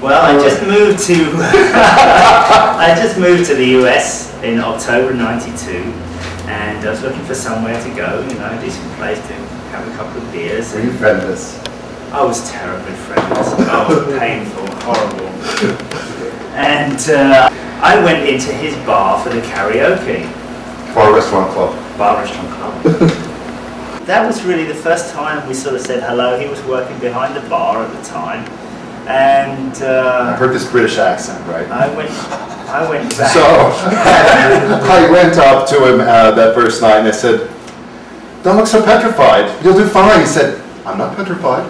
Well, I just moved to I just moved to the US in October '92, and I was looking for somewhere to go, you know, a decent place to have a couple of beers. Were you friendless? I was terribly friendless. Oh, painful, horrible. And I went into his bar for the karaoke. Bar Restaurant Club. Bar Restaurant Club. That was really the first time we sort of said hello. He was working behind the bar at the time. And I heard this British accent, right? I went back. So I went up to him that first night and I said, "Don't look so petrified. You'll do fine." He said, "I'm not petrified."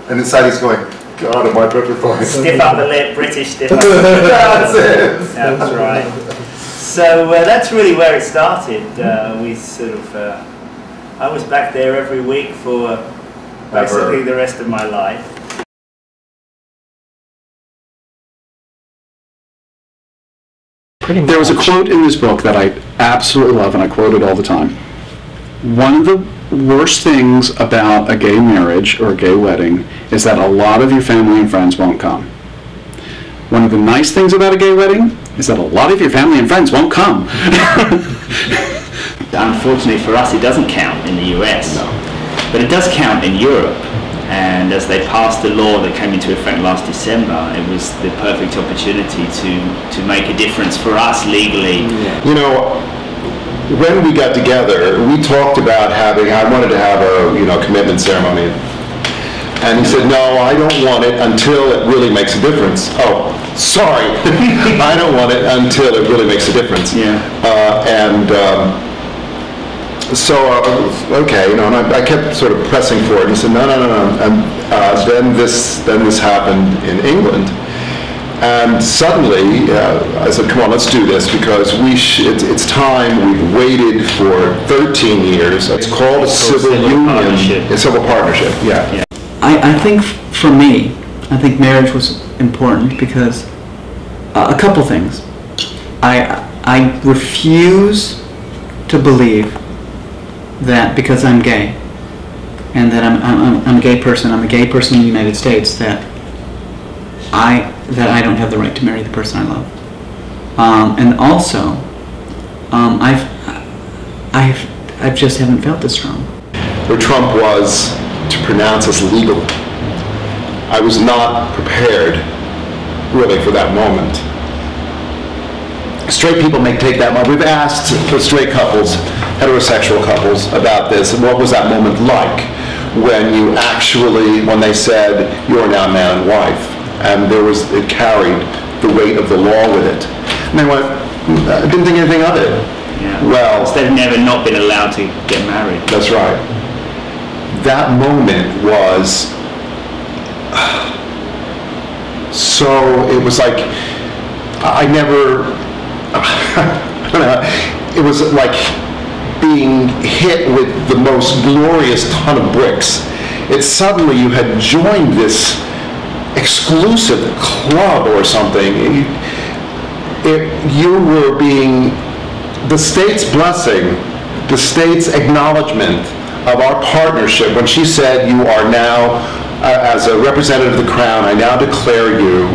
And inside he's going, "God, am I petrified?" Stiff upper lip, British stiff upper lip. That's it. That's right. So that's really where it started. We sort of, I was back there every week for basically the rest of my life. There was a quote in this book that I absolutely love, and I quote it all the time. One of the worst things about a gay marriage or a gay wedding is that a lot of your family and friends won't come. One of the nice things about a gay wedding is that a lot of your family and friends won't come. Unfortunately for us, it doesn't count in the US, but it does count in Europe. And as they passed the law that came into effect last December, it was the perfect opportunity to make a difference for us legally. You know, when we got together, we talked about having, I wanted to have a commitment ceremony. And he said, "No, I don't want it until it really makes a difference." Oh, sorry. I don't want it until it really makes a difference. Yeah. So, okay, and I kept sort of pressing for it. He said, no. And then this happened in England. And suddenly, I said, "Come on, let's do this, because it's time. We've waited for 13 years. It's called a civil union. Partnership. A civil partnership, yeah. I think for me, I think marriage was important because a couple things. I refuse to believe that because I'm gay and that I'm a gay person, I'm a gay person in the United States, that I don't have the right to marry the person I love. And also, I just haven't felt this strong. Where Trump was to pronounce us legal, I was not prepared really for that moment. Straight people may take that moment. We've asked the straight couples, heterosexual couples, about this, and what was that moment like when they said, "You are now man and wife," and it carried the weight of the law with it. And they went, "I didn't think anything of it." Yeah. Well, they've never not been allowed to get married. That's right. That moment was so, it was like, I don't know, it was like being hit with the most glorious ton of bricks. It's suddenly you had joined this exclusive club or something. You were being, the state's blessing, the state's acknowledgement of our partnership, when she said, "You are now, as a representative of the Crown, I now declare you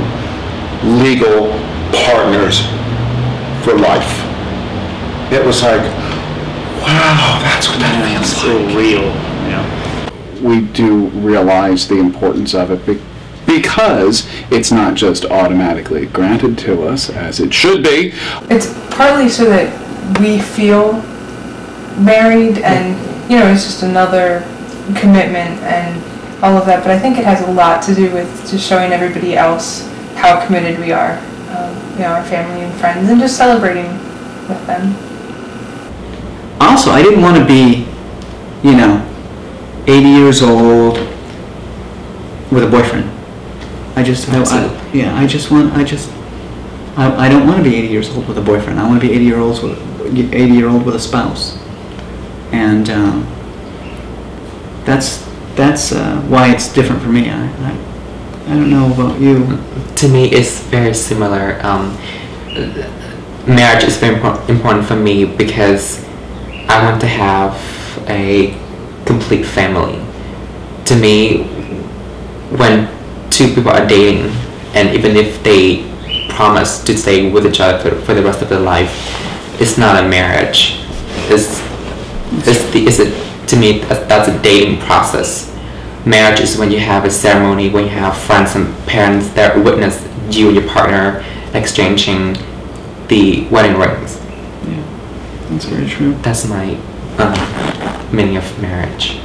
legal partners for life." It was like, wow, that's what that feels It's like. all real. Yeah. We do realize the importance of it because it's not just automatically granted to us, as it should be. It's partly so that we feel married, and it's just another commitment and all of that, but I think it has a lot to do with just showing everybody else how committed we are, our family and friends, and just celebrating with them. Also, I didn't want to be, 80 years old with a boyfriend. I don't want to be 80 years old with a boyfriend. I want to be 80 year old with a spouse, and that's why it's different for me. I don't know about you. To me, it's very similar. Marriage is very important for me because I want to have a complete family. To me, when two people are dating and even if they promise to stay with each other for the rest of their life, it's not a marriage. To me, that's a dating process. Marriage is when you have a ceremony, when you have friends and parents that witness you and your partner exchanging the wedding rings. Yeah, that's very true. That's my meaning of marriage.